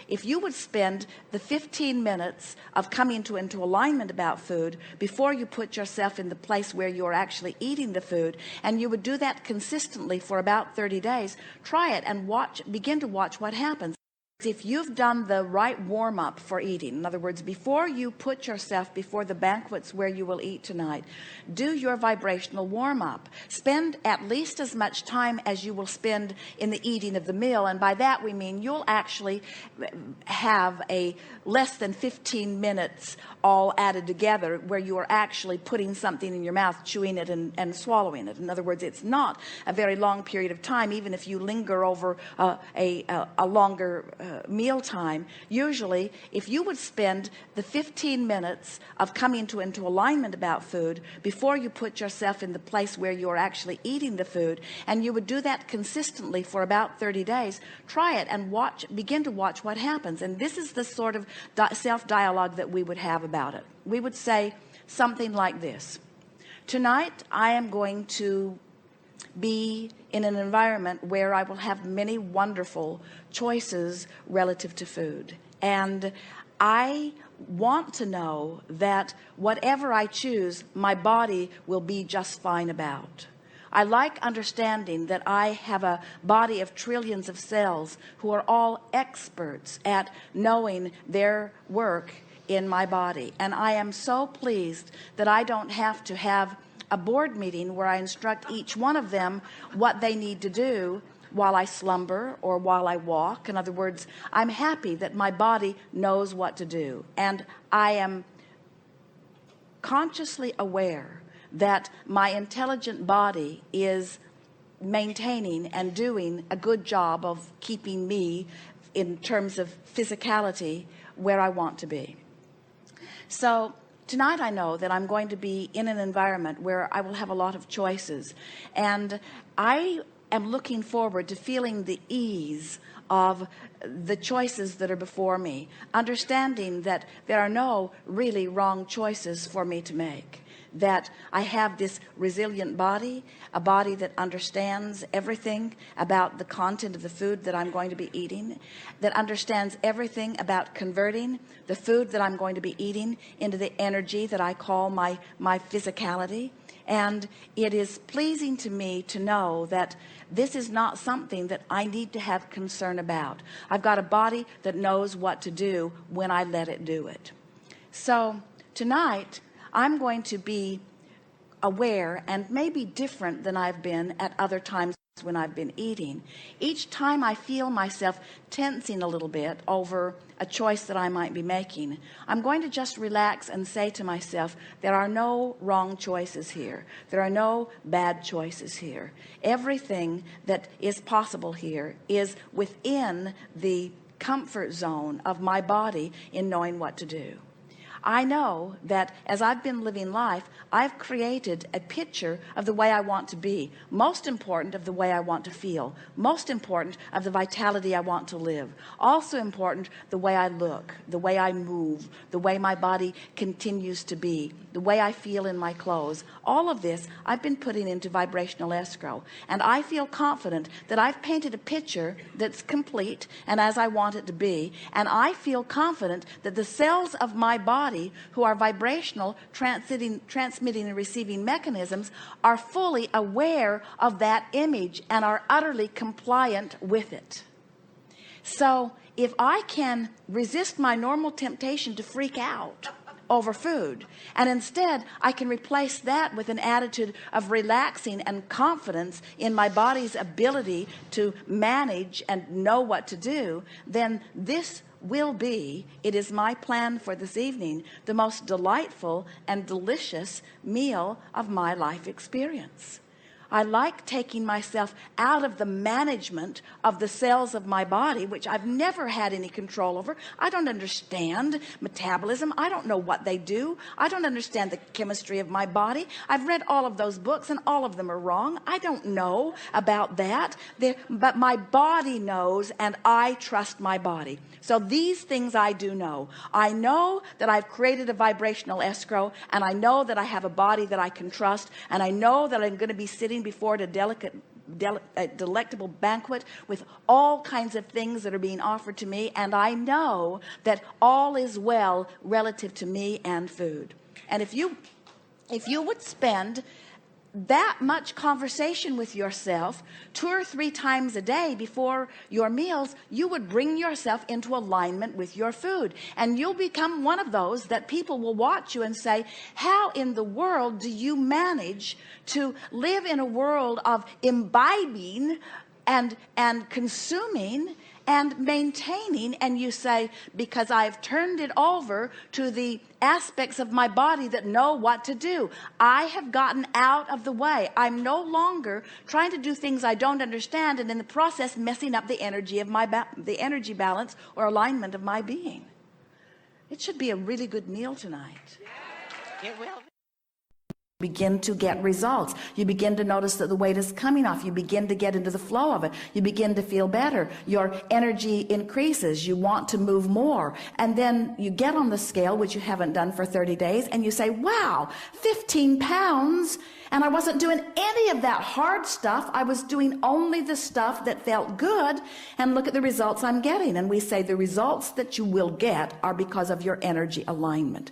If you would spend the 15 minutes of coming into alignment about food before you put yourself in the place where you're actually eating the food, and you would do that consistently for about 30 days, try it and begin to watch what happens. If you've done the right warm-up for eating, in other words, before you put yourself before the banquets where you will eat tonight, do your vibrational warm-up. Spend at least as much time as you will spend in the eating of the meal, and by that we mean you'll actually have a less than 15 minutes all added together where you are actually putting something in your mouth, chewing it and swallowing it. In other words, it's not a very long period of time, even if you linger over a longer meal time. Usually, if you would spend the 15 minutes of coming into alignment about food before you put yourself in the place where you're actually eating the food, and you would do that consistently for about 30 days, try it and begin to watch what happens. And this is the sort of self-dialogue that we would have about it. We would say something like this: tonight I am going to be in an environment where I will have many wonderful choices relative to food, and I want to know that whatever I choose, my body will be just fine about. I like understanding that I have a body of trillions of cells who are all experts at knowing their work in my body, and I am so pleased that I don't have to have a board meeting where I instruct each one of them what they need to do while I slumber or while I walk. In other words, I'm happy that my body knows what to do, and I am consciously aware that my intelligent body is maintaining and doing a good job of keeping me in terms of physicality where I want to be. So tonight I know that I'm going to be in an environment where I will have a lot of choices, and I am looking forward to feeling the ease of the choices that are before me, understanding that there are no really wrong choices for me to make, that I have this resilient body, a body that understands everything about the content of the food that I'm going to be eating, that understands everything about converting the food that I'm going to be eating into the energy that I call my physicality. And it is pleasing to me to know that this is not something that I need to have concern about. I've got a body that knows what to do when I let it do it. So tonight I'm going to be aware and maybe different than I've been at other times when I've been eating. Each time I feel myself tensing a little bit over a choice that I might be making, I'm going to just relax and say to myself, there are no wrong choices here. There are no bad choices here. Everything that is possible here is within the comfort zone of my body in knowing what to do. I know that as I've been living life, I've created a picture of the way I want to be, most important of the way I want to feel, most important of the vitality I want to live, also important the way I look, the way I move, the way my body continues to be, the way I feel in my clothes. All of this I've been putting into vibrational escrow, and I feel confident that I've painted a picture that's complete and as I want it to be, and I feel confident that the cells of my body, who are vibrational, transmitting and receiving mechanisms, are fully aware of that image and are utterly compliant with it. So if I can resist my normal temptation to freak out over food, and instead I can replace that with an attitude of relaxing and confidence in my body's ability to manage and know what to do, then this will be, it is my plan for this evening, the most delightful and delicious meal of my life experience. I like taking myself out of the management of the cells of my body, which I've never had any control over. I don't understand metabolism. I don't know what they do. I don't understand the chemistry of my body. I've read all of those books and all of them are wrong. I don't know about that. But my body knows, and I trust my body. So these things I do know. I know that I've created a vibrational escrow, and I know that I have a body that I can trust, and I know that I'm going to be sitting before it a delicate delectable banquet with all kinds of things that are being offered to me, and I know that all is well relative to me and food. And if you would spend that much conversation with yourself 2 or 3 times a day before your meals, you would bring yourself into alignment with your food, and you'll become one of those that people will watch you and say, how in the world do you manage to live in a world of imbibing and consuming and maintaining? And you say, because I've turned it over to the aspects of my body that know what to do. I have gotten out of the way. I'm no longer trying to do things I don't understand, and in the process messing up the energy of the energy balance or alignment of my being. It should be a really good meal tonight. It will. Begin to get results. You begin to notice that the weight is coming off. You begin to get into the flow of it. You begin to feel better. Your energy increases. You want to move more. And then you get on the scale, which you haven't done for 30 days, and you say, wow, 15 pounds. And I wasn't doing any of that hard stuff. I was doing only the stuff that felt good. And look at the results I'm getting. And we say the results that you will get are because of your energy alignment.